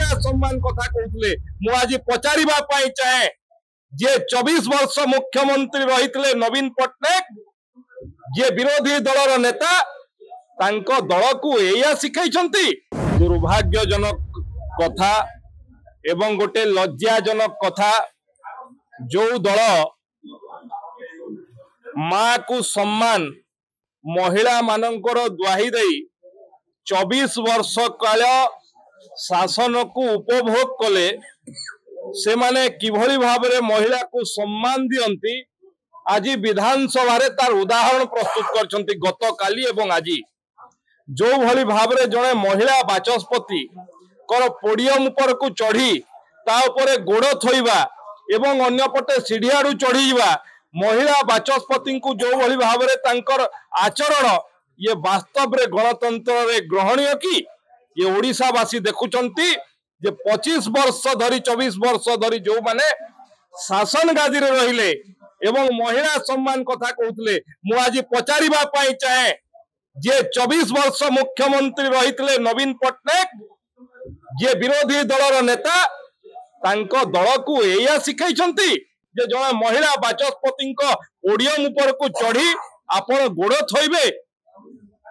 महिला सम्मान कथा कहते मु आज पचारिबा पई चाहे जे 24 वर्ष मुख्यमंत्री रही नवीन पट्टनायक जे विरोधी दलर नेता तांको दल को एया शिखाई दुर्भाग्यजनक कथा एवं गोटे लज्जाजनक कथा जो दल माँ को सम्मान महिला मानकर दुआही दे 24 वर्ष काल शासन को उपभोग कले से माने किभली भाबरे महिला को सम्मान दियंती आज विधानसभा रे तार उदाहरण प्रस्तुत करछंती गत काली एवं आज जो भली भाबरे जणे महिला बाचस्पति कर पोडियम ऊपर को चढ़ी ता ऊपर गोड़ थोइबा एवं अन्य पटे सीढ़ियाडू चढ़ीवा महिला बाचस्पति को जो भली भाबरे तांकर आचरण ये वास्तव रे गणतंत्र रे ग्रहणीय कि ये ओडिशावासी देखुचंती जे 25 वर्ष धरी 24 वर्ष धरी जो माने शासन गादी रे रहिले एवं महिला सम्मान कथा कहते मु आज पचारिबा पई चाहे जे 24 वर्ष मुख्यमंत्री रही नवीन पट्टनायक जे विरोधी दलर नेता तांको दल को एया शिखाई जे जने महिला बाचस्पति पोडियम ऊपर को चढ़ी आपण गोड़ थोइबे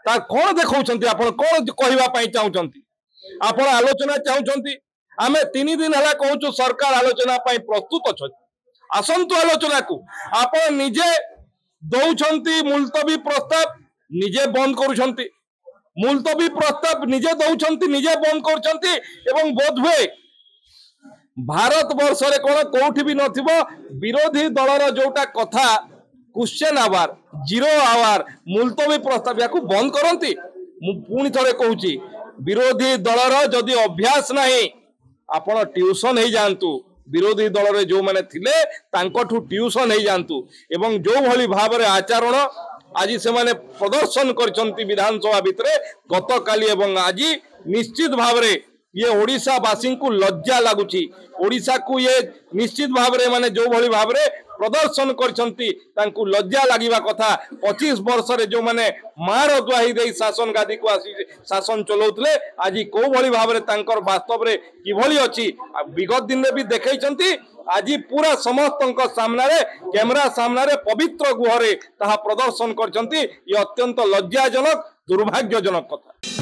तार कौन देखौछंती आपण कौन कहबा पई चाहउछंती आपण आलोचना चाहउछंती आमे 3 दिन हला कहूछु सरकार आलोचना पई प्रस्तुत अछि आसंतु आलोचना को आपण निजे दउछंती मुलतवी प्रस्ताव निजे बंद करूछंती मुलतवी प्रस्ताव निजे दउछंती निजे बंद करूछंती एवं बोधवे भारत वर्ष रे कोन कोठी भी नथिबो विरोधी दलर जोटा कथा क्वेश्चन आवर जीरो आवर मुलतवी प्रस्ताव या बंद करती पुणी थे कहूँ विरोधी दलर जदि अभ्यास नहीं आपण ट्यूशन हो जातु विरोधी दल रे जो माने थिले तांकठु ट्यूशन हो जातु एवं जो भली भाव आचरण आज से माने प्रदर्शन करछंती विधानसभा भितरे गत काली एवं आज निश्चित भाव ये ओडिशा वासी को लज्जा लगुची ओडिशा को ये निश्चित भाव माने जो भली भाव प्रदर्शन करछंती तांकु लज्जा लागिबा कथा 25 वर्ष रे जो माने मार दुआही दे शासन गादी को आसी शासन चलौतले आज को भली भाव रे तांकर वास्तव रे किभली अछि विगत दिन रे भी देखैछंती आज पूरा समस्त सामना रे कैमरा सामना रे पवित्र गुहरे ताहा प्रदर्शन करछंती ये अत्यंत लज्जाजनक दुर्भाग्यजनक कथा।